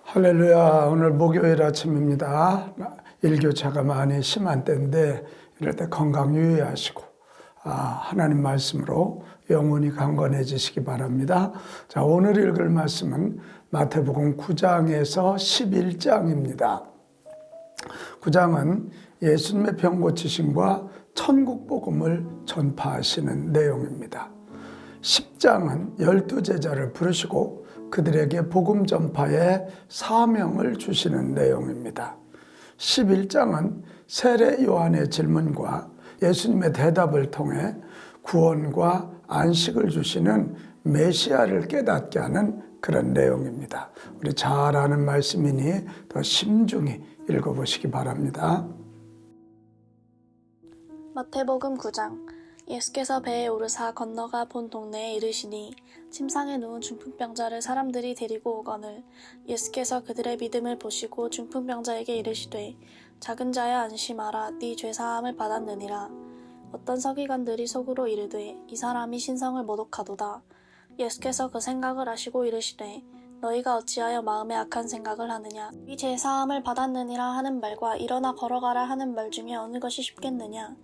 할렐루야. 오늘 목요일 아침입니다. 일교차가 많이 심한 때인데 이럴 때 건강 유의하시고 하나님 말씀으로 영혼이 강건해지시기 바랍니다. 자, 오늘 읽을 말씀은 마태복음 9장에서 11장입니다. 9장은 예수님의 병 고치심과 천국 복음을 전파하시는 내용입니다. 10장은 12제자를 부르시고 그들에게 복음 전파의 사명을 주시는 내용입니다. 11장은 세례 요한의 질문과 예수님의 대답을 통해 구원과 안식을 주시는 메시아를 깨닫게 하는 그런 내용입니다. 우리 잘 아는 말씀이니 더 심중히 읽어보시기 바랍니다. 마태복음 9장. 예수께서 배에 오르사 건너가 본 동네에 이르시니 침상에 누운 중풍병자를 사람들이 데리고 오거늘 예수께서 그들의 믿음을 보시고 중풍병자에게 이르시되 작은 자야 안심하라 네 죄사함을 받았느니라. 어떤 서기관들이 속으로 이르되 이 사람이 신성을 모독하도다. 예수께서 그 생각을 아시고 이르시되 너희가 어찌하여 마음에 악한 생각을 하느냐. 이 죄사함을 받았느니라 하는 말과 일어나 걸어가라 하는 말 중에 어느 것이 쉽겠느냐.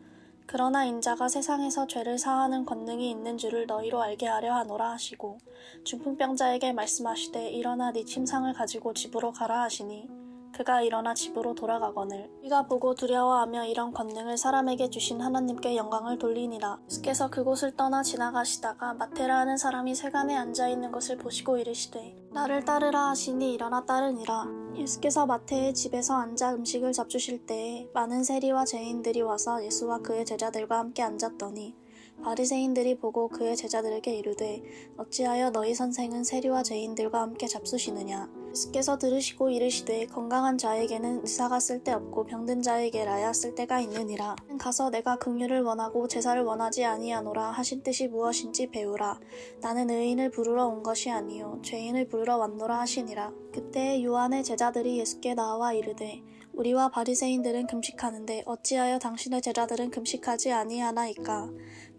그러나 인자가 세상에서 죄를 사하는 권능이 있는 줄을 너희로 알게 하려 하노라 하시고 중풍병자에게 말씀하시되 일어나 네 침상을 가지고 집으로 가라 하시니 그가 일어나 집으로 돌아가거늘 우리가 보고 두려워하며 이런 권능을 사람에게 주신 하나님께 영광을 돌리니라. 예수께서 그곳을 떠나 지나가시다가 마테라 하는 사람이 세간에 앉아있는 것을 보시고 이르시되 나를 따르라 하시니 일어나 따르니라. 예수께서 마태의 집에서 앉아 음식을 잡수실 때에 많은 세리와 죄인들이 와서 예수와 그의 제자들과 함께 앉았더니 바리새인들이 보고 그의 제자들에게 이르되 어찌하여 너희 선생은 세리와 죄인들과 함께 잡수시느냐. 예수께서 들으시고 이르시되 건강한 자에게는 의사가 쓸데없고 병든 자에게라야 쓸데가 있느니라. 가서 내가 긍휼을 원하고 제사를 원하지 아니하노라 하신 뜻이 무엇인지 배우라. 나는 의인을 부르러 온 것이 아니요 죄인을 부르러 왔노라 하시니라. 그때 요한의 제자들이 예수께 나와 이르되 우리와 바리새인들은 금식하는데 어찌하여 당신의 제자들은 금식하지 아니하나이까.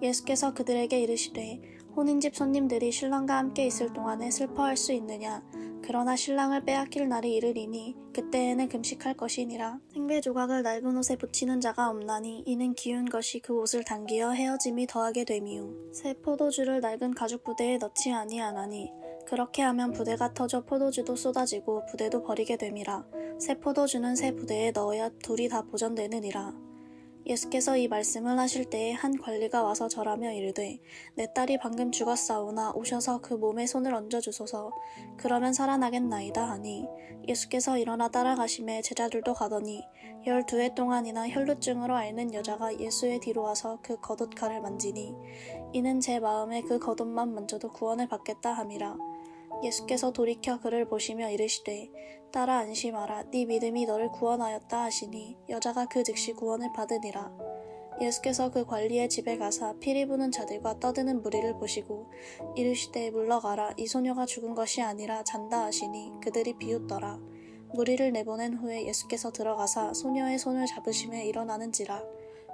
예수께서 그들에게 이르시되 혼인집 손님들이 신랑과 함께 있을 동안에 슬퍼할 수 있느냐. 그러나 신랑을 빼앗길 날이 이르리니 그때에는 금식할 것이니라. 생배 조각을 낡은 옷에 붙이는 자가 없나니 이는 기운 것이 그 옷을 당기어 헤어짐이 더하게 됨이요. 새 포도주를 낡은 가죽 부대에 넣지 아니하나니 그렇게 하면 부대가 터져 포도주도 쏟아지고 부대도 버리게 됨이라. 새 포도주는 새 부대에 넣어야 둘이 다 보존되느니라. 예수께서 이 말씀을 하실 때에 한 관리가 와서 절하며 이르되 내 딸이 방금 죽었사오나 오셔서 그 몸에 손을 얹어주소서. 그러면 살아나겠나이다 하니 예수께서 일어나 따라가심에 제자들도 가더니 12해 동안이나 혈루증으로 앓는 여자가 예수의 뒤로 와서 그 겉옷칼을 만지니 이는 제 마음에 그 겉옷만 만져도 구원을 받겠다 함이라. 예수께서 돌이켜 그를 보시며 이르시되 딸아 안심하라 네 믿음이 너를 구원하였다 하시니 여자가 그 즉시 구원을 받으니라. 예수께서 그 관리의 집에 가사 피리 부는 자들과 떠드는 무리를 보시고 이르시되 물러가라 이 소녀가 죽은 것이 아니라 잔다 하시니 그들이 비웃더라. 무리를 내보낸 후에 예수께서 들어가사 소녀의 손을 잡으심에 일어나는지라.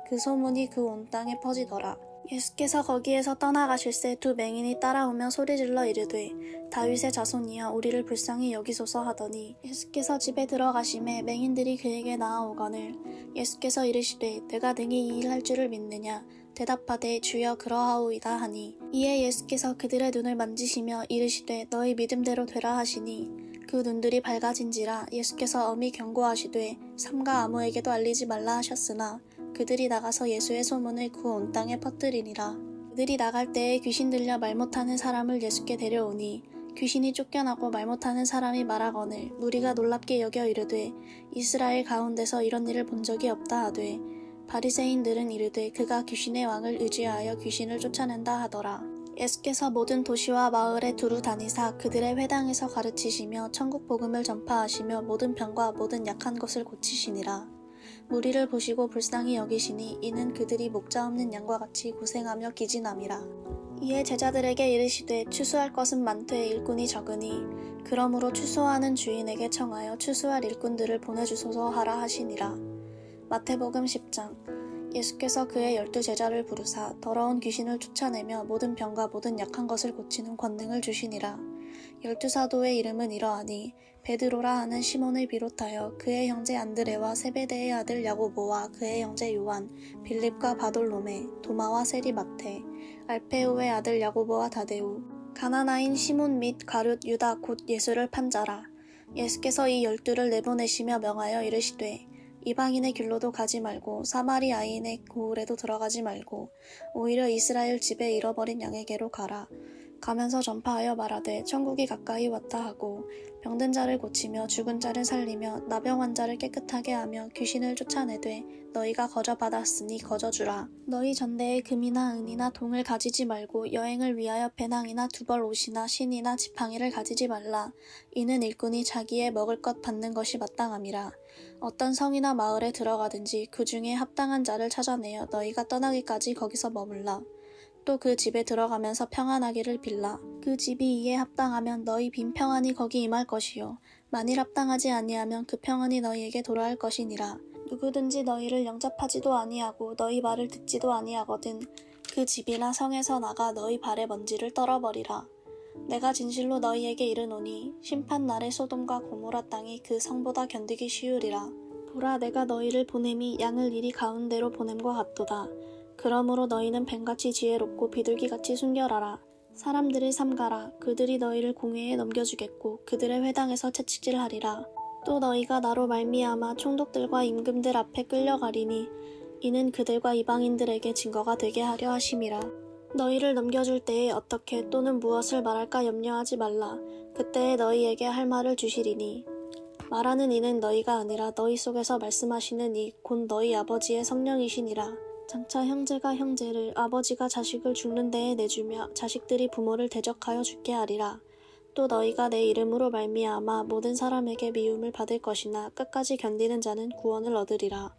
그 소문이 그 온 땅에 퍼지더라. 예수께서 거기에서 떠나가실새 두 맹인이 따라오며 소리질러 이르되 다윗의 자손이여 우리를 불쌍히 여기소서 하더니 예수께서 집에 들어가심에 맹인들이 그에게 나아오거늘 예수께서 이르시되 내가 능히 이 일 할 줄을 믿느냐. 대답하되 주여 그러하오이다 하니 이에 예수께서 그들의 눈을 만지시며 이르시되 너희 믿음대로 되라 하시니 그 눈들이 밝아진지라. 예수께서 엄히 경고하시되 삼가 아무에게도 알리지 말라 하셨으나 그들이 나가서 예수의 소문을 그 온 땅에 퍼뜨리니라. 그들이 나갈 때에 귀신 들려 말 못하는 사람을 예수께 데려오니 귀신이 쫓겨나고 말 못하는 사람이 말하거늘 무리가 놀랍게 여겨 이르되 이스라엘 가운데서 이런 일을 본 적이 없다 하되 바리새인들은 이르되 그가 귀신의 왕을 의지하여 귀신을 쫓아낸다 하더라. 예수께서 모든 도시와 마을에 두루 다니사 그들의 회당에서 가르치시며 천국 복음을 전파하시며 모든 병과 모든 약한 것을 고치시니라. 무리를 보시고 불쌍히 여기시니 이는 그들이 목자 없는 양과 같이 고생하며 기진함이라. 이에 제자들에게 이르시되 추수할 것은 많되 일꾼이 적으니 그러므로 추수하는 주인에게 청하여 추수할 일꾼들을 보내주소서 하라 하시니라. 마태복음 10장. 예수께서 그의 12제자를 부르사 더러운 귀신을 쫓아내며 모든 병과 모든 약한 것을 고치는 권능을 주시니라. 12사도의 이름은 이러하니 베드로라 하는 시몬을 비롯하여 그의 형제 안드레와 세베대의 아들 야고보와 그의 형제 요한, 빌립과 바돌로메, 도마와 세리 마테, 알페오의 아들 야고보와 다데우, 가나나인 시몬 및 가룟 유다 곧 예수를 판 자라. 예수께서 이 12를 내보내시며 명하여 이르시되 이방인의 길로도 가지 말고 사마리아인의 고을에도 들어가지 말고 오히려 이스라엘 집에 잃어버린 양에게로 가라. 가면서 전파하여 말하되 천국이 가까이 왔다 하고 병든 자를 고치며 죽은 자를 살리며 나병 환자를 깨끗하게 하며 귀신을 쫓아내되 너희가 거저 받았으니 거저 주라. 너희 전대에 금이나 은이나 동을 가지지 말고 여행을 위하여 배낭이나 두벌 옷이나 신이나 지팡이를 가지지 말라. 이는 일꾼이 자기의 먹을 것 받는 것이 마땅함이라. 어떤 성이나 마을에 들어가든지 그 중에 합당한 자를 찾아내어 너희가 떠나기까지 거기서 머물라. 또 그 집에 들어가면서 평안하기를 빌라. 그 집이 이에 합당하면 너희 빈 평안이 거기 임할 것이요 만일 합당하지 아니하면 그 평안이 너희에게 돌아올 것이니라. 누구든지 너희를 영접하지도 아니하고 너희 말을 듣지도 아니하거든 그 집이나 성에서 나가 너희 발의 먼지를 떨어버리라. 내가 진실로 너희에게 이르노니 심판 날에 소돔과 고모라 땅이 그 성보다 견디기 쉬우리라. 보라, 내가 너희를 보냄이 양을 이리 가운데로 보냄과 같도다. 그러므로 너희는 뱀같이 지혜롭고 비둘기같이 순결하라. 사람들을 삼가라. 그들이 너희를 공회에 넘겨주겠고 그들의 회당에서 채찍질하리라. 또 너희가 나로 말미암아 총독들과 임금들 앞에 끌려가리니 이는 그들과 이방인들에게 증거가 되게 하려 하심이라. 너희를 넘겨줄 때에 어떻게 또는 무엇을 말할까 염려하지 말라. 그때에 너희에게 할 말을 주시리니 말하는 이는 너희가 아니라 너희 속에서 말씀하시는 이 곧 너희 아버지의 성령이시니라. 장차 형제가 형제를 아버지가 자식을 죽는 데에 내주며 자식들이 부모를 대적하여 죽게 하리라. 또 너희가 내 이름으로 말미암아 모든 사람에게 미움을 받을 것이나 끝까지 견디는 자는 구원을 얻으리라.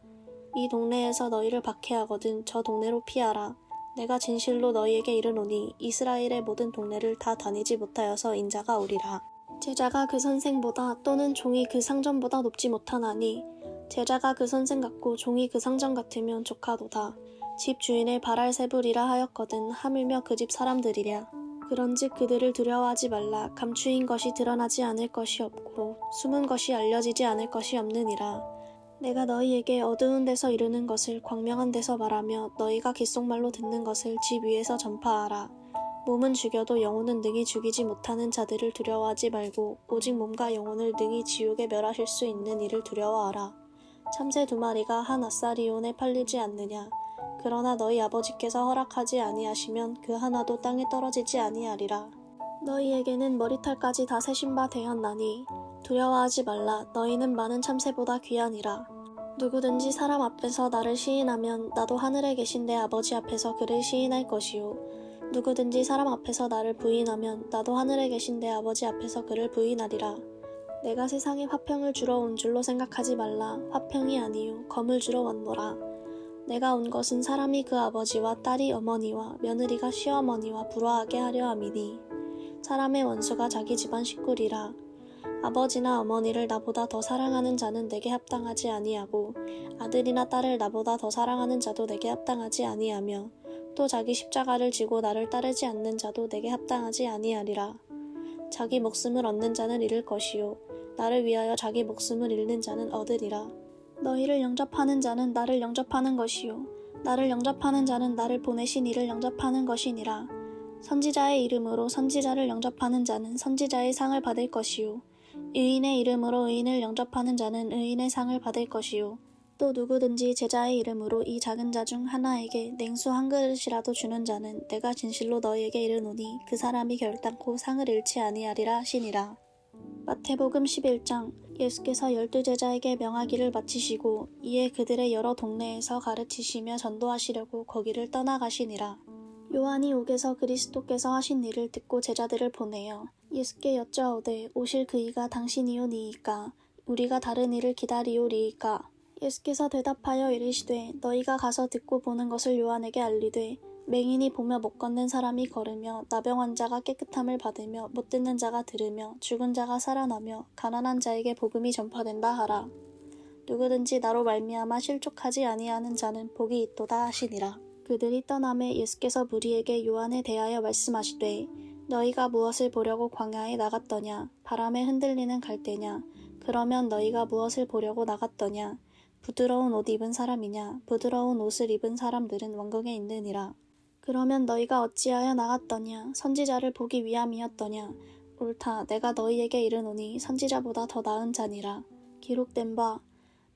이 동네에서 너희를 박해하거든 저 동네로 피하라. 내가 진실로 너희에게 이르노니 이스라엘의 모든 동네를 다 다니지 못하여서 인자가 오리라. 제자가 그 선생보다 또는 종이 그 상전보다 높지 못하나니 제자가 그 선생 같고 종이 그 상전 같으면 조카도다. 집 주인을 바랄세불이라 하였거든 하물며 그 집 사람들이랴. 그런즉 그들을 두려워하지 말라. 감추인 것이 드러나지 않을 것이 없고 숨은 것이 알려지지 않을 것이 없느니라. 내가 너희에게 어두운 데서 이르는 것을 광명한 데서 말하며 너희가 귓속말로 듣는 것을 집 위에서 전파하라. 몸은 죽여도 영혼은 능히 죽이지 못하는 자들을 두려워하지 말고 오직 몸과 영혼을 능히 지옥에 멸하실 수 있는 이를 두려워하라. 참새 2마리가 한 아사리온에 팔리지 않느냐. 그러나 너희 아버지께서 허락하지 아니하시면 그 하나도 땅에 떨어지지 아니하리라. 너희에게는 머리털까지 다 세신 바 되었나니 두려워하지 말라. 너희는 많은 참새보다 귀하니라. 누구든지 사람 앞에서 나를 시인하면 나도 하늘에 계신 내 아버지 앞에서 그를 시인할 것이요 누구든지 사람 앞에서 나를 부인하면 나도 하늘에 계신 내 아버지 앞에서 그를 부인하리라. 내가 세상에 화평을 주러 온 줄로 생각하지 말라. 화평이 아니요 검을 주러 왔노라. 내가 온 것은 사람이 그 아버지와 딸이 어머니와 며느리가 시어머니와 불화하게 하려 함이니 사람의 원수가 자기 집안 식구리라. 아버지나 어머니를 나보다 더 사랑하는 자는 내게 합당하지 아니하고 아들이나 딸을 나보다 더 사랑하는 자도 내게 합당하지 아니하며 또 자기 십자가를 지고 나를 따르지 않는 자도 내게 합당하지 아니하리라. 자기 목숨을 얻는 자는 잃을 것이요 나를 위하여 자기 목숨을 잃는 자는 얻으리라. 너희를 영접하는 자는 나를 영접하는 것이요 나를 영접하는 자는 나를 보내신 이를 영접하는 것이니라. 선지자의 이름으로 선지자를 영접하는 자는 선지자의 상을 받을 것이요 의인의 이름으로 의인을 영접하는 자는 의인의 상을 받을 것이요 또 누구든지 제자의 이름으로 이 작은 자 중 하나에게 냉수 한 그릇이라도 주는 자는 내가 진실로 너희에게 이르노니 그 사람이 결단코 상을 잃지 아니하리라 하시니라. 마태복음 11장. 예수께서 12제자에게 명하기를 마치시고 이에 그들의 여러 동네에서 가르치시며 전도하시려고 거기를 떠나가시니라. 요한이 옥에서 그리스도께서 하신 일을 듣고 제자들을 보내어 예수께 여짜오되 오실 그이가 당신이오니이까 우리가 다른 이를 기다리오리이까. 예수께서 대답하여 이르시되 너희가 가서 듣고 보는 것을 요한에게 알리되 맹인이 보며 못 걷는 사람이 걸으며 나병 환자가 깨끗함을 받으며 못 듣는 자가 들으며 죽은 자가 살아나며 가난한 자에게 복음이 전파된다 하라. 누구든지 나로 말미암아 실족하지 아니하는 자는 복이 있도다 하시니라. 그들이 떠남에 예수께서 무리에게 요한에 대하여 말씀하시되 너희가 무엇을 보려고 광야에 나갔더냐? 바람에 흔들리는 갈대냐? 그러면 너희가 무엇을 보려고 나갔더냐? 부드러운 옷 입은 사람이냐? 부드러운 옷을 입은 사람들은 왕궁에 있느니라. 그러면 너희가 어찌하여 나갔더냐? 선지자를 보기 위함이었더냐? 옳다, 내가 너희에게 이르노니 선지자보다 더 나은 자니라. 기록된 바,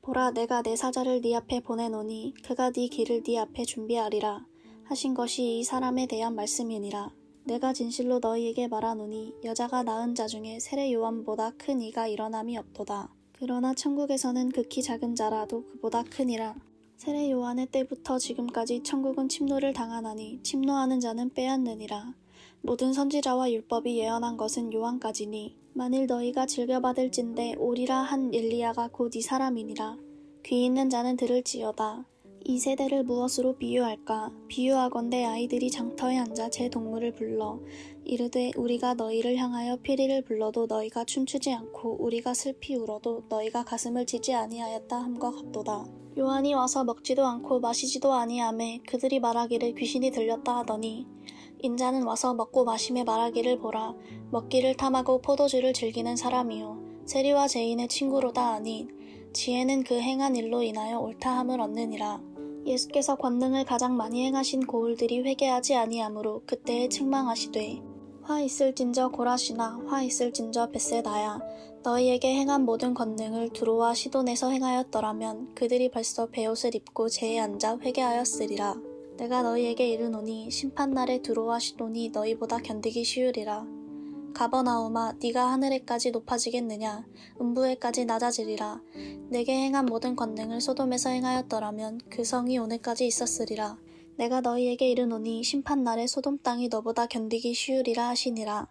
보라, 내가 내 사자를 네 앞에 보내노니 그가 네 길을 네 앞에 준비하리라 하신 것이 이 사람에 대한 말씀이니라. 내가 진실로 너희에게 말하노니 여자가 낳은 자 중에 세례 요한보다 큰 이가 일어남이 없도다. 그러나 천국에서는 극히 작은 자라도 그보다 크니라. 세례 요한의 때부터 지금까지 천국은 침노를 당하나니 침노하는 자는 빼앗느니라. 모든 선지자와 율법이 예언한 것은 요한까지니 만일 너희가 즐겨받을진대 오리라 한 엘리야가 곧 이 사람이니라. 귀 있는 자는 들을지어다. 이 세대를 무엇으로 비유할까? 비유하건대 아이들이 장터에 앉아 제 동물을 불러 이르되 우리가 너희를 향하여 피리를 불러도 너희가 춤추지 않고 우리가 슬피 울어도 너희가 가슴을 치지 아니하였다 함과 같도다. 요한이 와서 먹지도 않고 마시지도 아니하매 그들이 말하기를 귀신이 들렸다 하더니 인자는 와서 먹고 마심에 말하기를 보라 먹기를 탐하고 포도주를 즐기는 사람이요 세리와 죄인의 친구로다 하니 지혜는 그 행한 일로 인하여 옳다함을 얻느니라. 예수께서 권능을 가장 많이 행하신 고울들이 회개하지 아니하므로 그때에 책망하시되 화 있을진저 고라시나 화 있을진저 벳세다야 너희에게 행한 모든 권능을 두로와 시돈에서 행하였더라면 그들이 벌써 베옷을 입고 제에 앉아 회개하였으리라. 내가 너희에게 이르노니 심판날에 두로와 시돈이 너희보다 견디기 쉬우리라. 가버나움아 네가 하늘에까지 높아지겠느냐 음부에까지 낮아지리라. 내게 행한 모든 권능을 소돔에서 행하였더라면 그 성이 오늘까지 있었으리라. 내가 너희에게 이르노니 심판날에 소돔 땅이 너보다 견디기 쉬우리라 하시니라.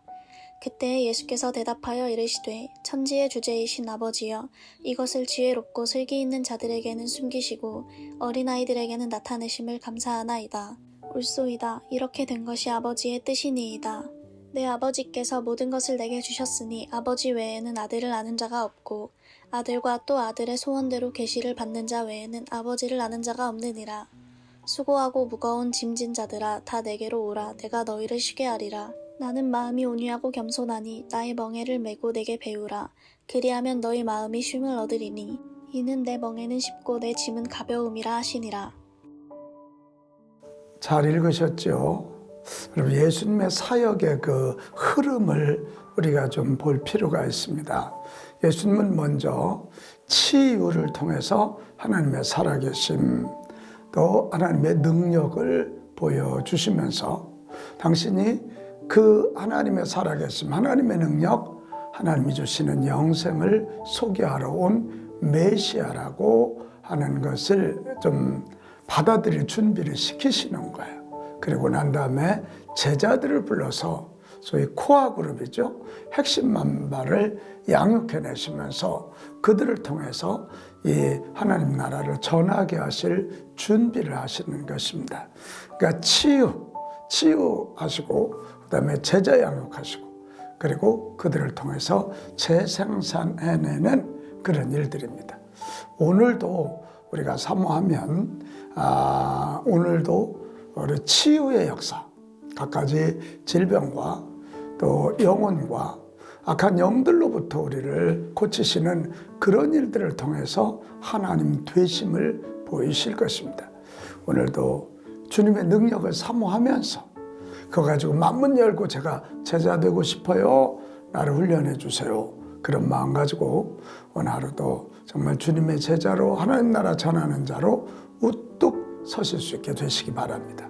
그때에 예수께서 대답하여 이르시되 천지의 주제이신 아버지여 이것을 지혜롭고 슬기 있는 자들에게는 숨기시고 어린아이들에게는 나타내심을 감사하나이다. 옳소이다. 이렇게 된 것이 아버지의 뜻이니이다. 내 아버지께서 모든 것을 내게 주셨으니 아버지 외에는 아들을 아는 자가 없고 아들과 또 아들의 소원대로 계시를 받는 자 외에는 아버지를 아는 자가 없느니라. 수고하고 무거운 짐진 자들아 다 내게로 오라. 내가 너희를 쉬게 하리라. 나는 마음이 온유하고 겸손하니 나의 멍에를 메고 내게 배우라. 그리하면 너희 마음이 쉼을 얻으리니 이는 내 멍에는 쉽고 내 짐은 가벼움이라 하시니라. 잘 읽으셨죠? 여러분, 예수님의 사역의 그 흐름을 우리가 좀 볼 필요가 있습니다. 예수님은 먼저 치유를 통해서 하나님의 살아계심, 또 하나님의 능력을 보여주시면서 당신이 그 하나님의 살아계심, 하나님의 능력, 하나님이 주시는 영생을 소개하러 온 메시아라고 하는 것을 좀 받아들일 준비를 시키시는 거예요. 그리고 난 다음에 제자들을 불러서 소위 코어 그룹이죠. 핵심 멤버를 양육해내시면서 그들을 통해서 이 하나님 나라를 전하게 하실 준비를 하시는 것입니다. 그러니까 치유하시고 그다음에 제자 양육하시고 그리고 그들을 통해서 재생산해내는 그런 일들입니다. 오늘도 우리가 사모하면 오늘도 우리 치유의 역사, 갖가지 질병과 또 영혼과 악한 영들로부터 우리를 고치시는 그런 일들을 통해서 하나님 되심을 보이실 것입니다. 오늘도 주님의 능력을 사모하면서 그거 가지고 만문 열고 제가 제자 되고 싶어요. 나를 훈련해 주세요. 그런 마음 가지고 오늘 하루도 정말 주님의 제자로 하나님 나라 전하는 자로 우뚝 서실 수 있게 되시기 바랍니다.